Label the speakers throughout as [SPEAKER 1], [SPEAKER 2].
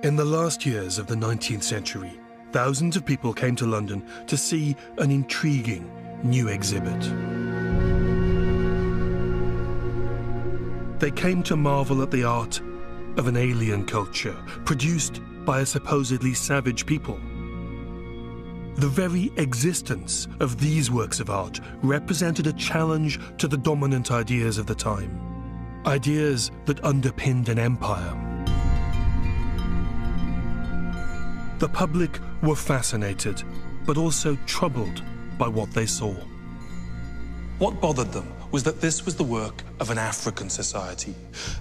[SPEAKER 1] In the last years of the 19th century, thousands of people came to London to see an intriguing new exhibit. They came to marvel at the art of an alien culture produced by a supposedly savage people. The very existence of these works of art represented a challenge to the dominant ideas of the time, ideas that underpinned an empire. The public were fascinated, but also troubled by what they saw. What bothered them was that this was the work of an African society,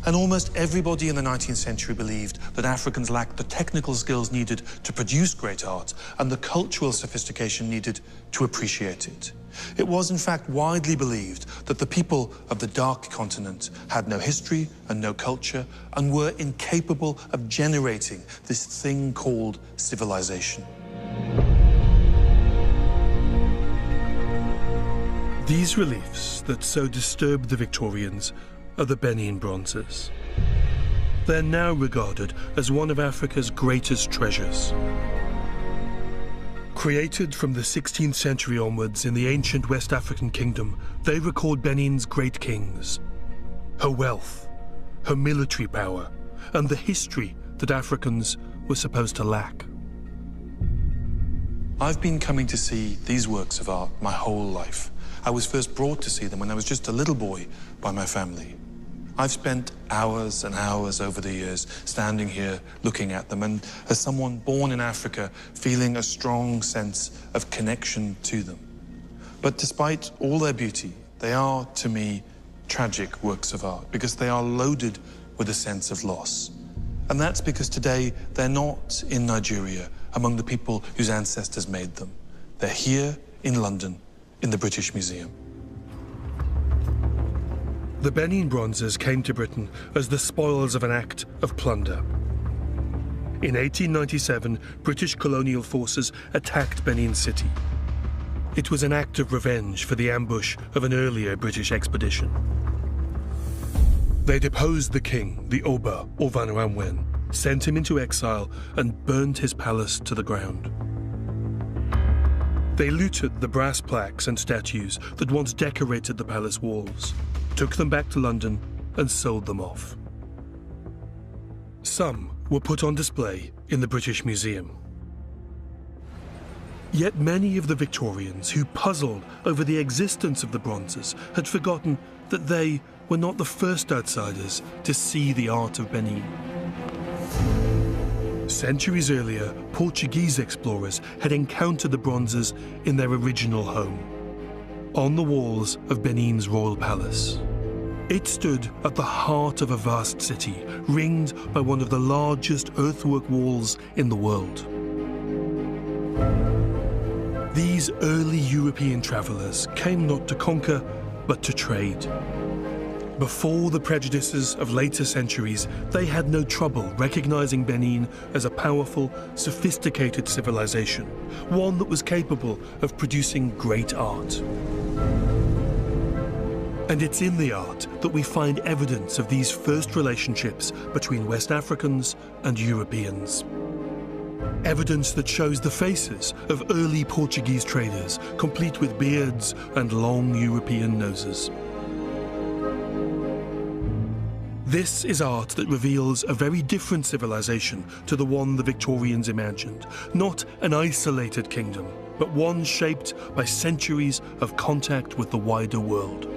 [SPEAKER 1] and almost everybody in the 19th century believed that Africans lacked the technical skills needed to produce great art and the cultural sophistication needed to appreciate it. It was, in fact, widely believed that the people of the Dark Continent had no history and no culture and were incapable of generating this thing called civilization. These reliefs that so disturbed the Victorians are the Benin bronzes. They're now regarded as one of Africa's greatest treasures. Created from the 16th century onwards in the ancient West African kingdom, they record Benin's great kings, her wealth, her military power, and the history that Africans were supposed to lack. I've been coming to see these works of art my whole life. I was first brought to see them when I was just a little boy by my family. I've spent hours and hours over the years standing here looking at them, and as someone born in Africa, feeling a strong sense of connection to them. But despite all their beauty, they are, to me, tragic works of art because they are loaded with a sense of loss. And that's because today they're not in Nigeria among the people whose ancestors made them. They're here in London, in the British Museum. The Benin bronzes came to Britain as the spoils of an act of plunder. In 1897, British colonial forces attacked Benin City. It was an act of revenge for the ambush of an earlier British expedition. They deposed the king, the Oba, or Orumwense, sent him into exile and burned his palace to the ground. They looted the brass plaques and statues that once decorated the palace walls, took them back to London and sold them off. Some were put on display in the British Museum. Yet many of the Victorians who puzzled over the existence of the bronzes had forgotten that they were not the first outsiders to see the art of Benin. Centuries earlier, Portuguese explorers had encountered the bronzes in their original home, on the walls of Benin's royal palace. It stood at the heart of a vast city, ringed by one of the largest earthwork walls in the world. These early European travelers came not to conquer, but to trade. Before the prejudices of later centuries, they had no trouble recognizing Benin as a powerful, sophisticated civilization, one that was capable of producing great art. And it's in the art that we find evidence of these first relationships between West Africans and Europeans. Evidence that shows the faces of early Portuguese traders, complete with beards and long European noses. This is art that reveals a very different civilization to the one the Victorians imagined. Not an isolated kingdom, but one shaped by centuries of contact with the wider world.